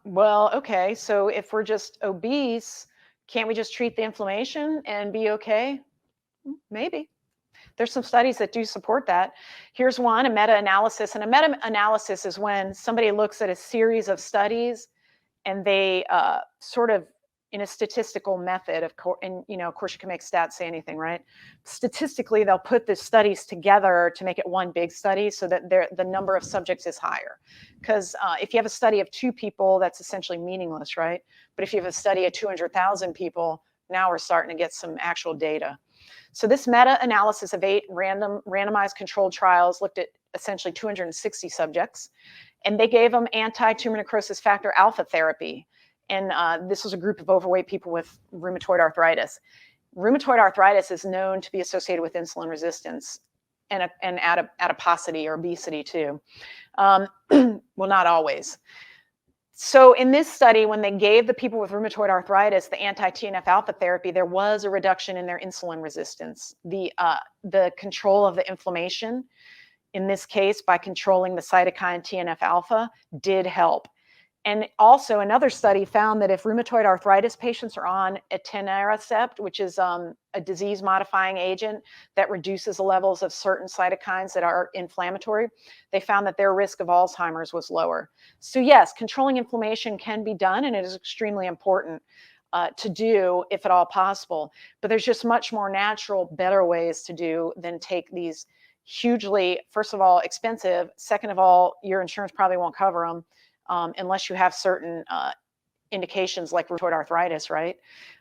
Well, okay, so if we're just obese, can't we just treat the inflammation and be okay? Maybe. There's some studies that do support that. Here's one, a meta-analysis. And a meta-analysis is when somebody looks at a series of studies and they sort of, in a statistical method, and of course you can make stats say anything, right? Statistically, they'll put the studies together to make it one big study so that the number of subjects is higher. Because if you have a study of 2 people, that's essentially meaningless, right? But if you have a study of 200,000 people, now we're starting to get some actual data. So this meta-analysis of 8 randomized controlled trials looked at essentially 260 subjects, and they gave them anti-tumor necrosis factor alpha therapy. And this was a group of overweight people with rheumatoid arthritis. Rheumatoid arthritis is known to be associated with insulin resistance and adiposity or obesity too. Well, not always. So in this study, when they gave the people with rheumatoid arthritis the anti-TNF alpha therapy, there was a reduction in their insulin resistance. The control of the inflammation, in this case, by controlling the cytokine TNF alpha, did help. And also another study found that if rheumatoid arthritis patients are on etanercept, which is a disease-modifying agent that reduces the levels of certain cytokines that are inflammatory, they found that their risk of Alzheimer's was lower. So yes, controlling inflammation can be done, and it is extremely important to do if at all possible. But there's just much more natural, better ways to do than take these hugely, first of all, expensive. Second of all, your insurance probably won't cover them. Unless you have certain indications like rheumatoid arthritis, right?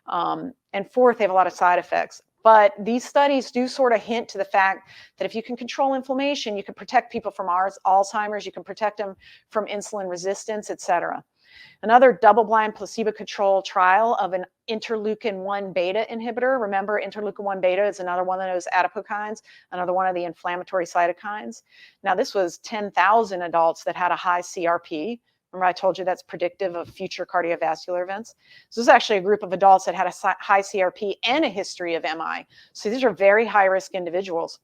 And fourth, they have a lot of side effects. But these studies do sort of hint to the fact that if you can control inflammation, you can protect people from Alzheimer's, you can protect them from insulin resistance, et cetera. Another double-blind placebo-controlled trial of an interleukin-1 beta inhibitor. Remember, interleukin-1 beta is another one of those adipokines, another one of the inflammatory cytokines. Now, this was 10,000 adults that had a high CRP. Remember I told you that's predictive of future cardiovascular events? So this is actually a group of adults that had a high CRP and a history of MI. So these are very high-risk individuals.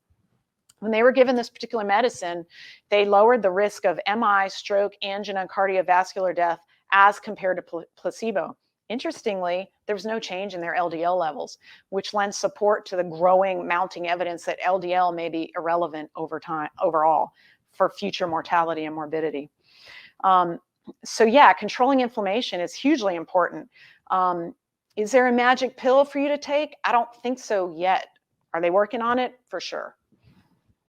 When they were given this particular medicine, they lowered the risk of MI, stroke, angina, and cardiovascular death as compared to placebo. Interestingly, there was no change in their LDL levels, which lends support to the growing, mounting evidence that LDL may be irrelevant over time, overall, for future mortality and morbidity. So yeah, controlling inflammation is hugely important. Is there a magic pill for you to take? I don't think so yet. Are they working on it? For sure.